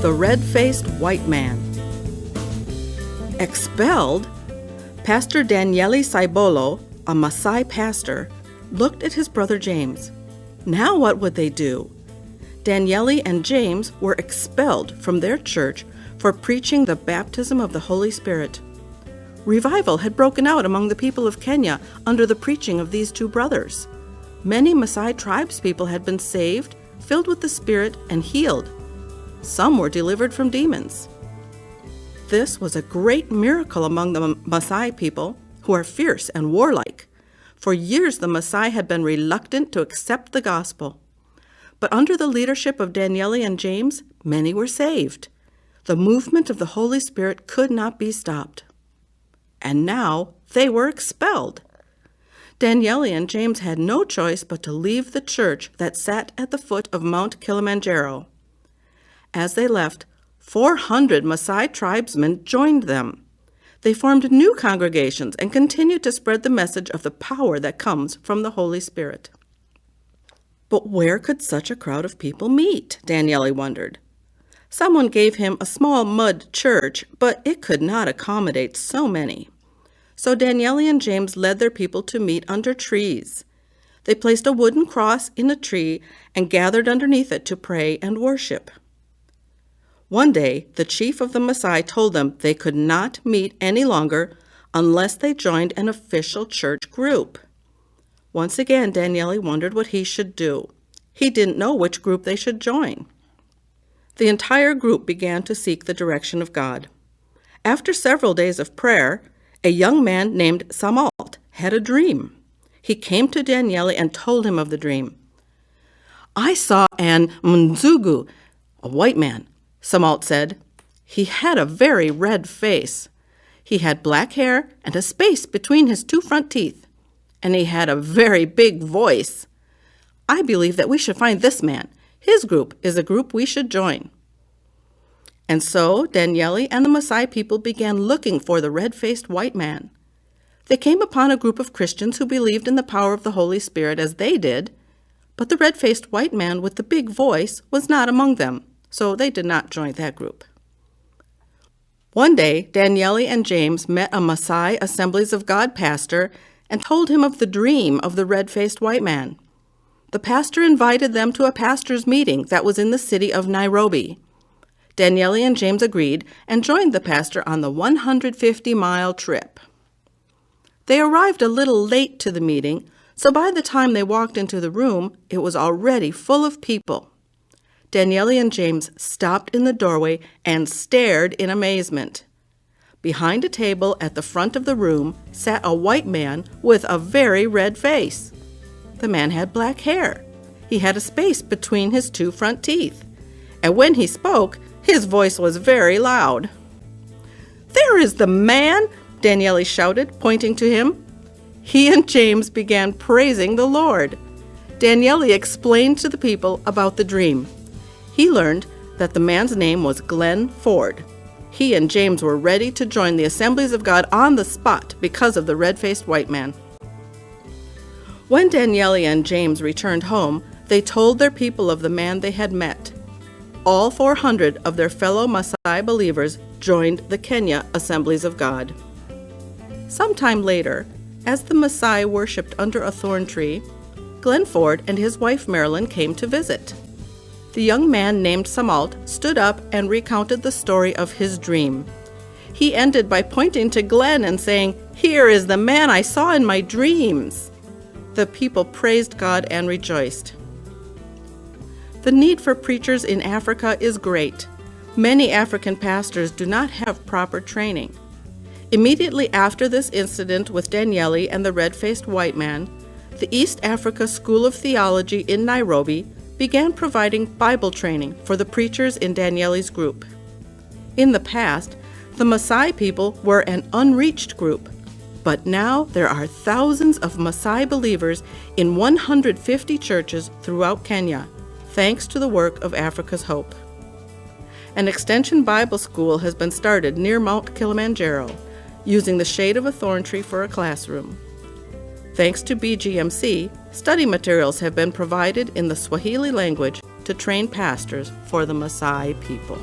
The Red-Faced White Man. Expelled? Pastor Daniele Saibolo, a Maasai pastor, looked at his brother James. Now what would they do? Daniele and James were expelled from their church for preaching the baptism of the Holy Spirit. Revival had broken out among the people of Kenya under the preaching of these two brothers. Many Maasai tribespeople had been saved, filled with the Spirit, and healed. Some were delivered from demons. This was a great miracle among the Maasai people, who are fierce and warlike. For years the Maasai had been reluctant to accept the gospel. But under the leadership of Daniele and James, many were saved. The movement of the Holy Spirit could not be stopped. And now they were expelled. Daniele and James had no choice but to leave the church that sat at the foot of Mount Kilimanjaro. As they left, 400 Maasai tribesmen joined them. They formed new congregations and continued to spread the message of the power that comes from the Holy Spirit. But where could such a crowd of people meet? Daniele wondered. Someone gave him a small mud church, but it could not accommodate so many. So Daniele and James led their people to meet under trees. They placed a wooden cross in a tree and gathered underneath it to pray and worship. One day, the chief of the Maasai told them they could not meet any longer unless they joined an official church group. Once again, Daniele wondered what he should do. He didn't know which group they should join. The entire group began to seek the direction of God. After several days of prayer, a young man named Samalt had a dream. He came to Daniele and told him of the dream. "I saw an Mzungu, a white man," Samalt said. "He had a very red face. He had black hair and a space between his two front teeth. And he had a very big voice. I believe that we should find this man. His group is a group we should join." And so Daniele and the Maasai people began looking for the red-faced white man. They came upon a group of Christians who believed in the power of the Holy Spirit as they did, but the red-faced white man with the big voice was not among them, so they did not join that group. One day, Daniele and James met a Maasai Assemblies of God pastor and told him of the dream of the red-faced white man. The pastor invited them to a pastor's meeting that was in the city of Nairobi. Daniele and James agreed and joined the pastor on the 150-mile trip. They arrived a little late to the meeting, so by the time they walked into the room, it was already full of people. Daniele and James stopped in the doorway and stared in amazement. Behind a table at the front of the room sat a white man with a very red face. The man had black hair. He had a space between his two front teeth. And when he spoke, his voice was very loud. "There is the man!" Daniele shouted, pointing to him. He and James began praising the Lord. Daniele explained to the people about the dream. He learned that the man's name was Glenn Ford. He and James were ready to join the Assemblies of God on the spot because of the red-faced white man. When Daniele and James returned home, they told their people of the man they had met. All 400 of their fellow Maasai believers joined the Kenya Assemblies of God. Sometime later, as the Maasai worshipped under a thorn tree, Glenn Ford and his wife Marilyn came to visit. The young man named Samalt stood up and recounted the story of his dream. He ended by pointing to Glenn and saying, "Here is the man I saw in my dreams." The people praised God and rejoiced. The need for preachers in Africa is great. Many African pastors do not have proper training. Immediately after this incident with Daniele and the red-faced white man, the East Africa School of Theology in Nairobi began providing Bible training for the preachers in Daniele's group. In the past, the Maasai people were an unreached group, but now there are thousands of Maasai believers in 150 churches throughout Kenya, thanks to the work of Africa's Hope. An extension Bible school has been started near Mount Kilimanjaro, using the shade of a thorn tree for a classroom. Thanks to BGMC, study materials have been provided in the Swahili language to train pastors for the Maasai people.